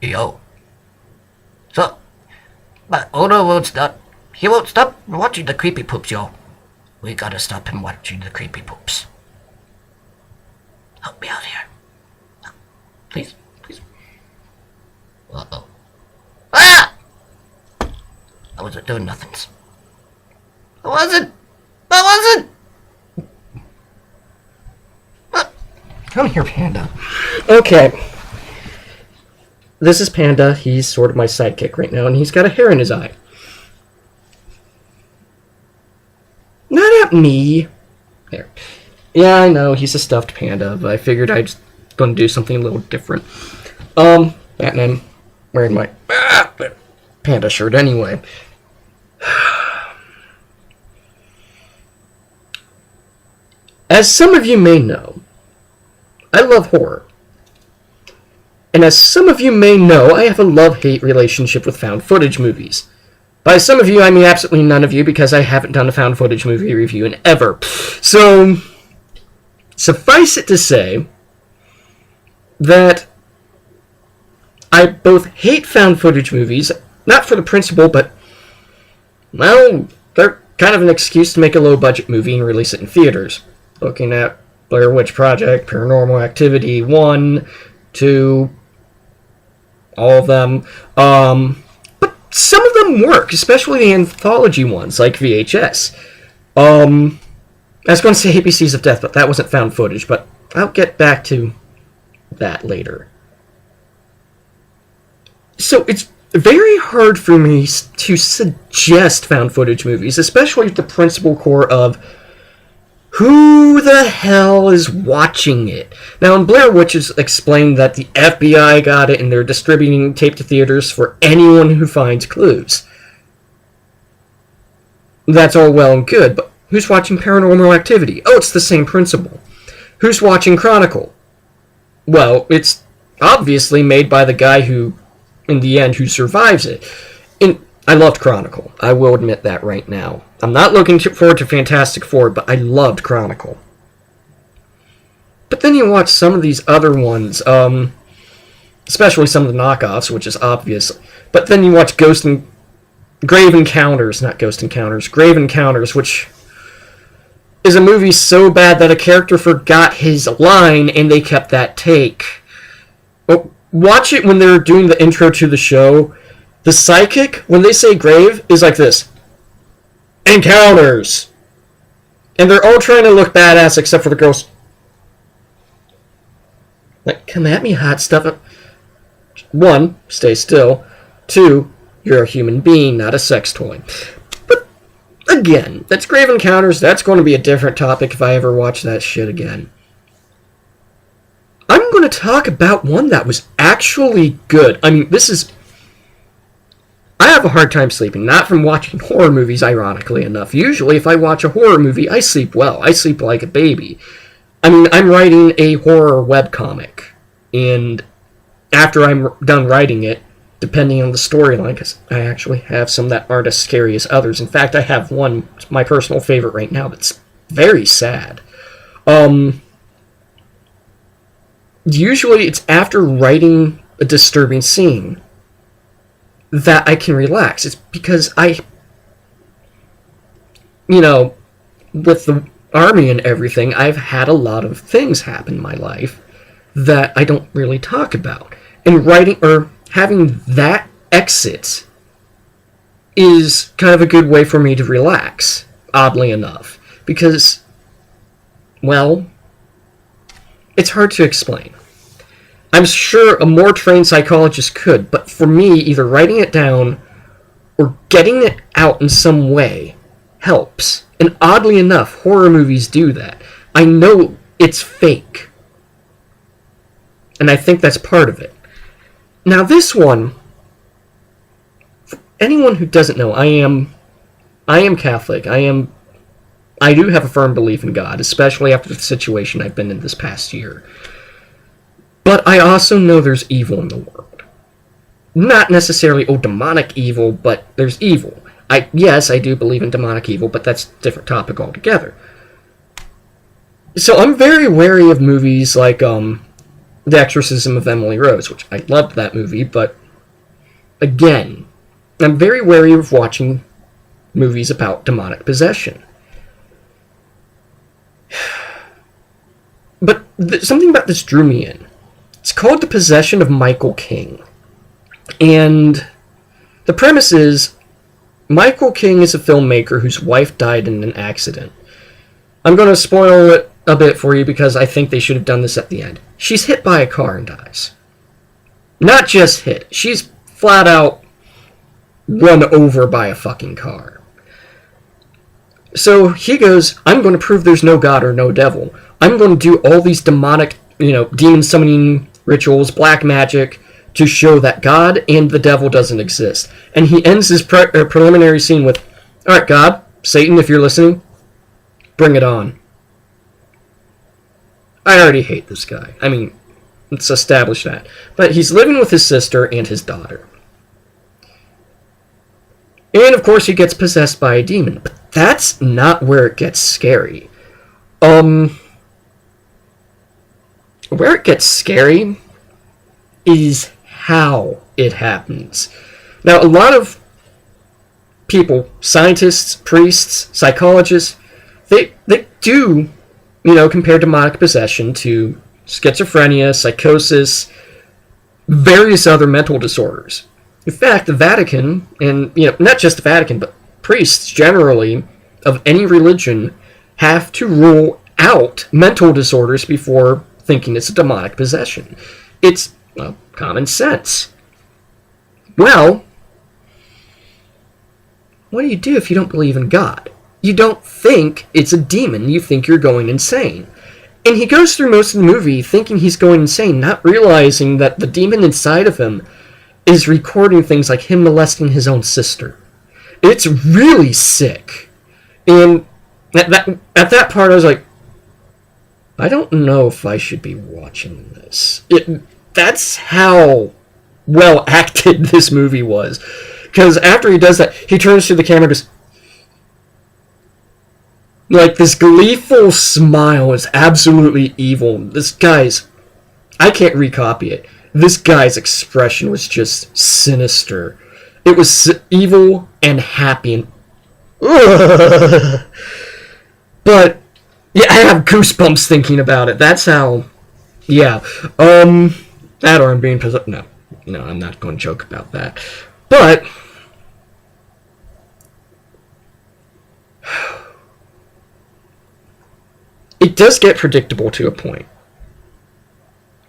Yo. So, but Odo won't stop. He won't stop watching the creepy poops, yo. We gotta stop him watching the creepy poops. Help me out here. Please, please. Uh-oh. Ah! I wasn't doing nothing. I wasn't! Come here, Panda. Okay. This is Panda. He's sort of my sidekick right now, and he's got a hair in his eye. Not at me. There. Yeah, I know, he's a stuffed panda, but I figured I was going to do something a little different. Batman, wearing my panda shirt anyway. As some of you may know, I love horror. And as some of you may know, I have a love-hate relationship with found footage movies. By some of you, I mean absolutely none of you, because I haven't done a found footage movie review in ever. So, suffice it to say that I both hate found footage movies, not for the principle, but, well, they're kind of an excuse to make a low-budget movie and release it in theaters. Looking at Blair Witch Project, Paranormal Activity 1, 2, all of them. But some of them work, especially the anthology ones, like VHS. I was going to say ABCs of Death, but that wasn't found footage, but I'll get back to that later. So it's very hard for me to suggest found footage movies, especially with the principal core of who the hell is watching it? Now, in Blair Witch, it's explained that the FBI got it and they're distributing tape to theaters for anyone who finds clues. That's all well and good, but who's watching Paranormal Activity? Oh, it's the same principle. Who's watching Chronicle? Well, it's obviously made by the guy who, in the end, who survives it. I loved Chronicle. I will admit that right now. I'm not looking forward to Fantastic Four, but I loved Chronicle. But then you watch some of these other ones, especially some of the knockoffs, which is obvious. But then you watch Grave Encounters, Grave Encounters, which is a movie so bad that a character forgot his line and they kept that take. Well, watch it when they're doing the intro to the show. The psychic, when they say grave, is like this. Encounters! And they're all trying to look badass except for the girls. Like, come at me, hot stuff. 1, stay still. 2, you're a human being, not a sex toy. But, again, that's Grave Encounters. That's going to be a different topic if I ever watch that shit again. I'm going to talk about one that was actually good. I mean, I have a hard time sleeping, not from watching horror movies, ironically enough. Usually, if I watch a horror movie, I sleep well. I sleep like a baby. I mean, I'm writing a horror webcomic, and after I'm done writing it, depending on the storyline, because I actually have some that aren't as scary as others. In fact, I have one, my personal favorite right now, that's very sad. Usually, it's after writing a disturbing scene that I can relax. It's because with the army and everything, I've had a lot of things happen in my life that I don't really talk about. And writing, or having that exit, is kind of a good way for me to relax, oddly enough. Because, well, it's hard to explain. I'm sure a more trained psychologist could, but for me, either writing it down or getting it out in some way helps. And oddly enough, horror movies do that. I know it's fake. And I think that's part of it. Now this one, for anyone who doesn't know, I am Catholic. I do have a firm belief in God, especially after the situation I've been in this past year. But I also know there's evil in the world. Not necessarily, demonic evil, but there's evil. Yes, I do believe in demonic evil, but that's a different topic altogether. So I'm very wary of movies like The Exorcism of Emily Rose, which I loved that movie, but again, I'm very wary of watching movies about demonic possession. But something about this drew me in. It's called The Possession of Michael King. And the premise is, Michael King is a filmmaker whose wife died in an accident. I'm going to spoil it a bit for you because I think they should have done this at the end. She's hit by a car and dies. Not just hit. She's flat out run over by a fucking car. So he goes, I'm going to prove there's no God or no devil. I'm going to do all these demonic, demon summoning rituals, black magic, to show that God and the devil doesn't exist. And he ends his preliminary scene with, alright, God, Satan, if you're listening, bring it on. I already hate this guy. I mean, let's establish that. But he's living with his sister and his daughter. And of course he gets possessed by a demon. But that's not where it gets scary. Where it gets scary is how it happens. Now, a lot of people, scientists, priests, psychologists, they do, compare demonic possession to schizophrenia, psychosis, various other mental disorders. In fact, the Vatican, and, not just the Vatican, but priests generally of any religion have to rule out mental disorders before thinking it's a demonic possession. It's, common sense. Well, what do you do if you don't believe in God? You don't think it's a demon, you think you're going insane. And he goes through most of the movie thinking he's going insane, not realizing that the demon inside of him is recording things like him molesting his own sister. It's really sick. And at that part I was like, I don't know if I should be watching this. That's how well acted this movie was. Because after he does that, he turns to the camera and goes, like, this gleeful smile is absolutely evil. This guy's, I can't recopy it. This guy's expression was just sinister. It was evil and happy. And, but, yeah, I have goosebumps thinking about it. That's how, yeah. That or I'm being possessed. No, I'm not going to joke about that. But it does get predictable to a point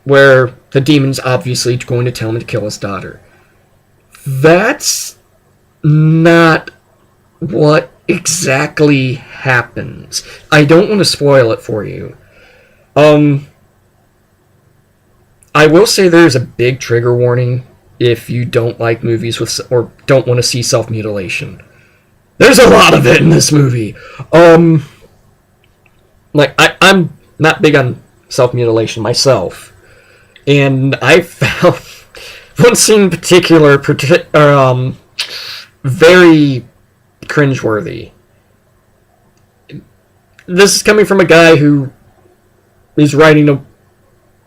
where the demon's obviously going to tell him to kill his daughter. That's not what exactly happens. I don't want to spoil it for you. I will say there's a big trigger warning if you don't like movies with, or don't want to see self-mutilation. There's a lot of it in this movie. I'm not big on self-mutilation myself, and I found one scene in particular very cringeworthy. This is coming from a guy who is writing a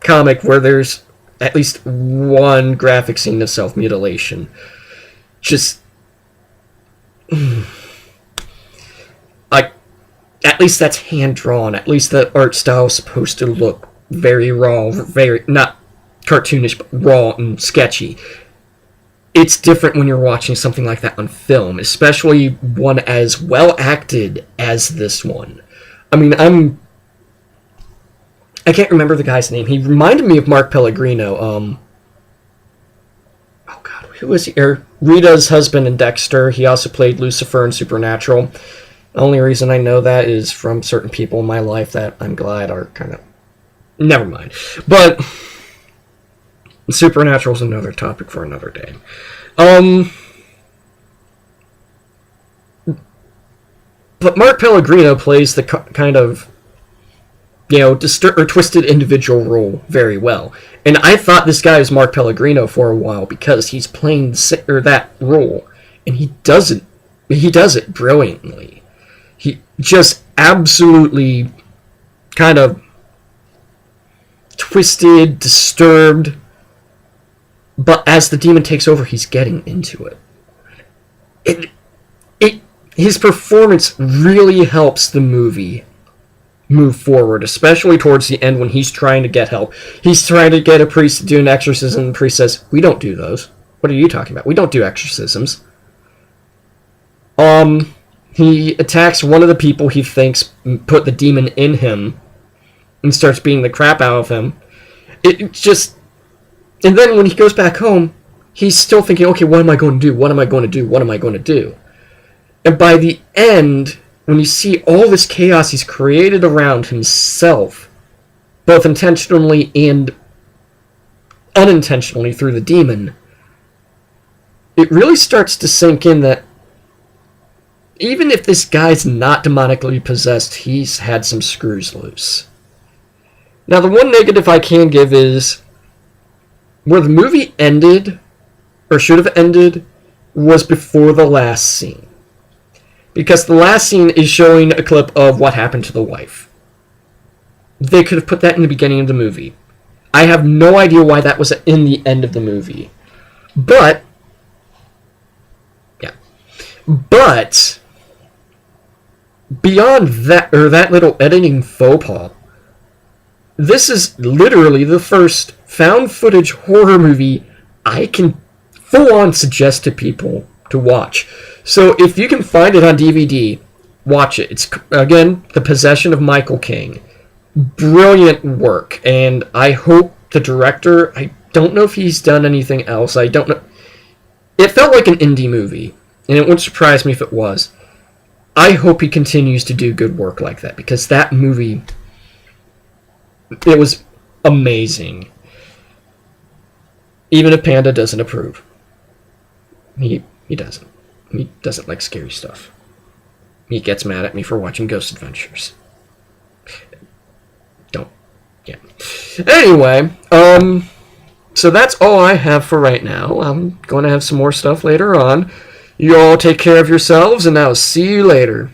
comic where there's at least one graphic scene of self-mutilation. Just, like, at least that's hand-drawn. At least the art style is supposed to look very raw, very, not cartoonish, but raw and sketchy. It's different when you're watching something like that on film, especially one as well acted as this one. I mean, I can't remember the guy's name. He reminded me of Mark Pellegrino. Oh God, who was he? Rita's husband in Dexter. He also played Lucifer in Supernatural. The only reason I know that is from certain people in my life that I'm glad are kind of... Never mind. But Supernatural's another topic for another day. But Mark Pellegrino plays the kind of, twisted individual role very well. And I thought this guy was Mark Pellegrino for a while because he's playing that role, and he does it brilliantly. He just absolutely kind of twisted, disturbed. But as the demon takes over, he's getting into it. His performance really helps the movie move forward, especially towards the end when he's trying to get help. He's trying to get a priest to do an exorcism, and the priest says, "We don't do those. What are you talking about? We don't do exorcisms." He attacks one of the people he thinks put the demon in him and starts beating the crap out of him. And then when he goes back home, he's still thinking, okay, what am I going to do? What am I going to do? What am I going to do? And by the end, when you see all this chaos he's created around himself, both intentionally and unintentionally through the demon, it really starts to sink in that even if this guy's not demonically possessed, he's had some screws loose. Now, the one negative I can give is where the movie ended, or should have ended, was before the last scene. Because the last scene is showing a clip of what happened to the wife. They could have put that in the beginning of the movie. I have no idea why that was in the end of the movie. But beyond that, or that little editing faux pas, this is literally the first found footage horror movie I can full on suggest to people to watch. So if you can find it on DVD, watch it. It's, again, The Possession of Michael King. Brilliant work, and I hope the director, I don't know if he's done anything else, I don't know. It felt like an indie movie, and it wouldn't surprise me if it was. I hope he continues to do good work like that, because that movie, it was amazing. Even if Panda doesn't approve. He doesn't. He doesn't like scary stuff. He gets mad at me for watching Ghost Adventures. Don't. Yeah. Anyway, so that's all I have for right now. I'm going to have some more stuff later on. You all take care of yourselves, and I'll see you later.